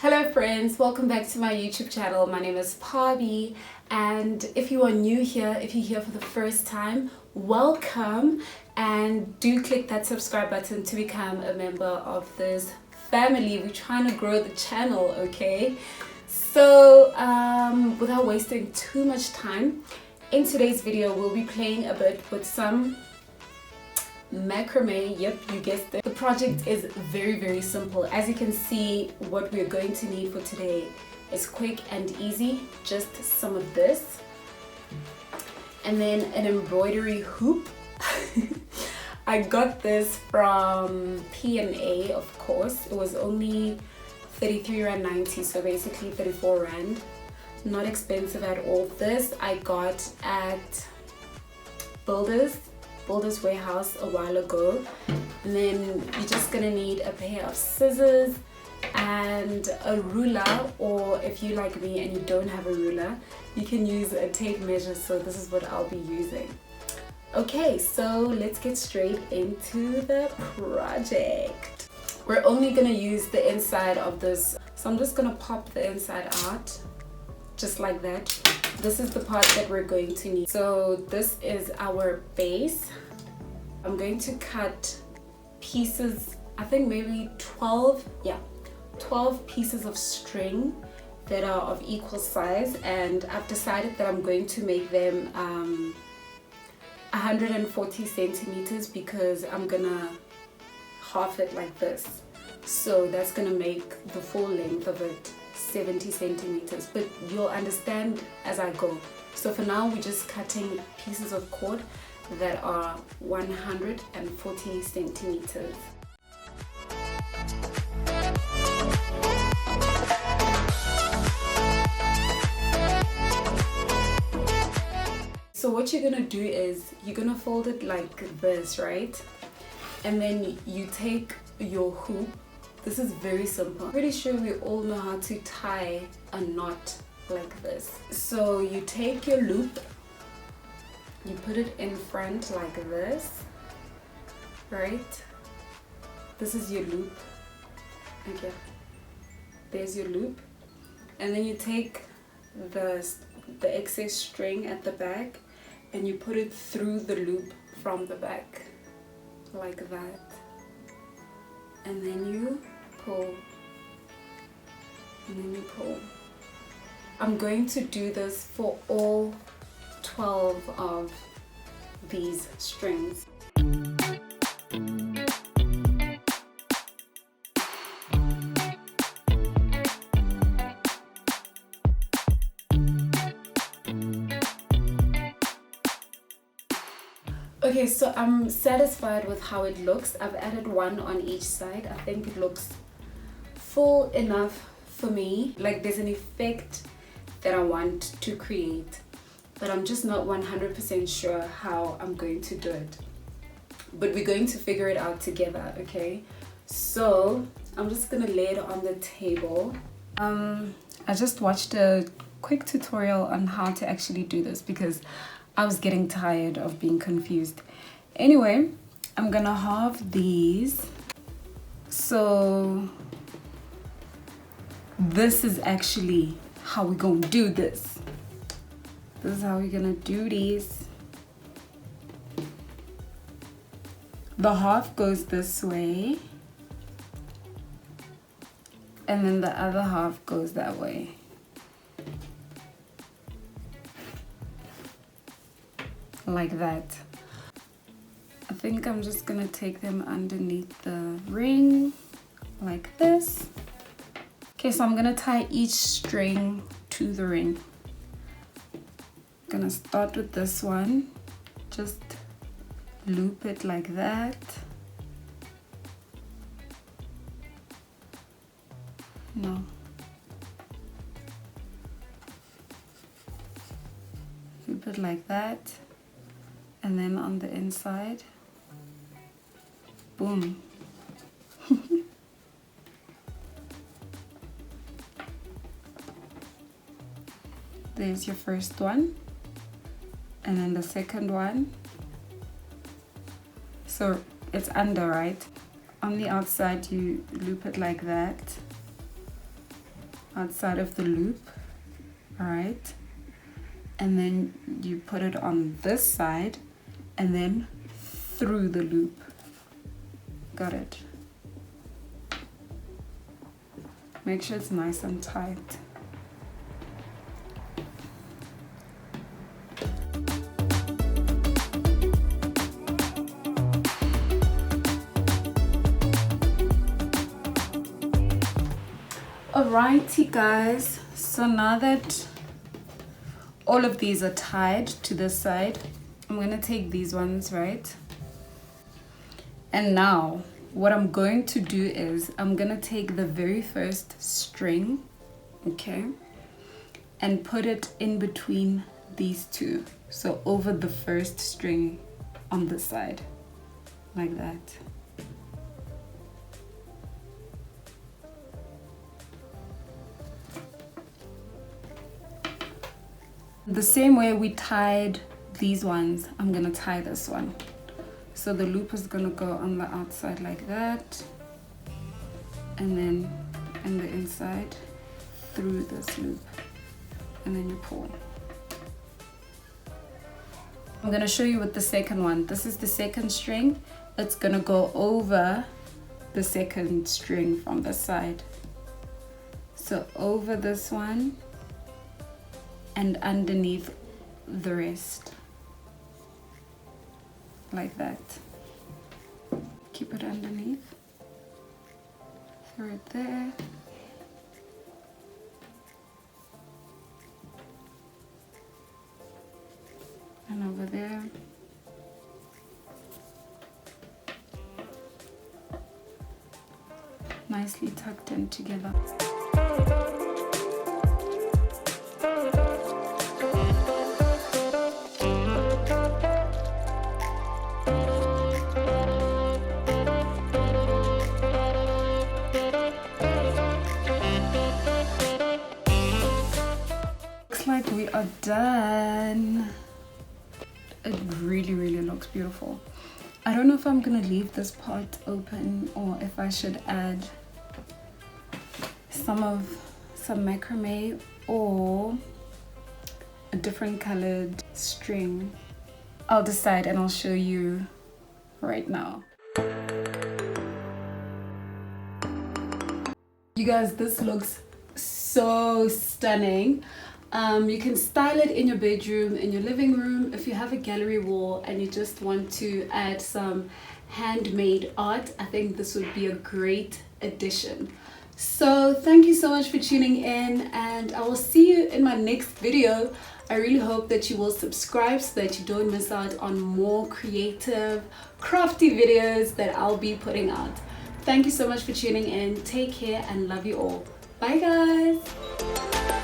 Hello friends, welcome back to my YouTube channel. My name is Pabi, and if you are new here, if you're here for the first time, welcome, and do click that subscribe button to become a member of this family. We're trying to grow the channel, okay? So without wasting too much time, in today's video we'll be playing a bit with some macrame. Yep, you guessed it. The project is very simple. As you can see, what we're going to need for today is quick and easy. Just some of this, and then an embroidery hoop. I got this from PNA, of course. It was only 33.90, so basically 34 rand. Not expensive at all. This I got at Builders Warehouse a while ago. And then you're just gonna need a pair of scissors and a ruler, or if you like me and you don't have a ruler, you can use a tape measure. So this is what I'll be using. Okay, so let's get straight into the project. We're only gonna use the inside of this, so I'm just gonna pop the inside out just like that. This is the part that we're going to need. So this is our base. I'm going to cut pieces, I think maybe 12 pieces of string that are of equal size, and I've decided that I'm going to make them 140 centimeters because I'm gonna half it like this. So that's gonna make the full length of it 70 centimeters, but you'll understand as I go. So for now we're just cutting pieces of cord that are 140 centimeters. So what you're gonna do is you're gonna fold it like this, right? And then you take your hoop. This is very simple. I'm pretty sure we all know how to tie a knot like this. So you take your loop, you put it in front like this, right? This is your loop. Okay, there's your loop. And then you take the excess string at the back and you put it through the loop from the back like that. And then you pull, and then you pull. I'm going to do this for all 12 of these strings. Okay, so I'm satisfied with how it looks. I've added one on each side. I think it looks full enough for me. Like there's an effect that I want to create, but I'm just not 100% sure how I'm going to do it. But we're going to figure it out together, okay? So I'm just gonna lay it on the table. I just watched a quick tutorial on how to actually do this because I was getting tired of being confused. Anyway, I'm gonna halve these. So this is actually how we're gonna do this. This is how we're gonna do these. The half goes this way, and then the other half goes that way. Like that. I think I'm just gonna take them underneath the ring like this. Okay, so I'm gonna tie each string to the ring. I'm gonna start with this one. Just loop it like that. No. Loop it like that. And then on the inside, boom. There's your first one, and then the second one. So it's under, right? On the outside you loop it like that, outside of the loop. All right, and then you put it on this side and then through the loop. Got it? Make sure it's nice and tight. Alrighty guys, so now that all of these are tied to this side, I'm gonna take these ones, right? And now what I'm going to do is I'm gonna take the very first string, okay, and put it in between these two. So over the first string on this side, like that. The same way we tied these ones, I'm gonna tie this one. So the loop is gonna go on the outside like that, and then in the inside through this loop, and then you pull. I'm gonna show you with the second one. This is the second string. It's gonna go over the second string from the side. So over this one and underneath the rest, like that. Keep it underneath, throw it there, and over there. Nicely tucked in together. Like we are done. It really looks beautiful. I don't know if I'm gonna leave this part open or if I should add some macrame or a different colored string. I'll decide and I'll show you right now. You guys, this looks so stunning. You can style it in your bedroom, in your living room. If you have a gallery wall and you just want to add some handmade art, I think this would be a great addition. So thank you so much for tuning in, and I will see you in my next video. I really hope that you will subscribe so that you don't miss out on more creative, crafty videos that I'll be putting out. Thank you so much for tuning in. Take care and love you all. Bye guys.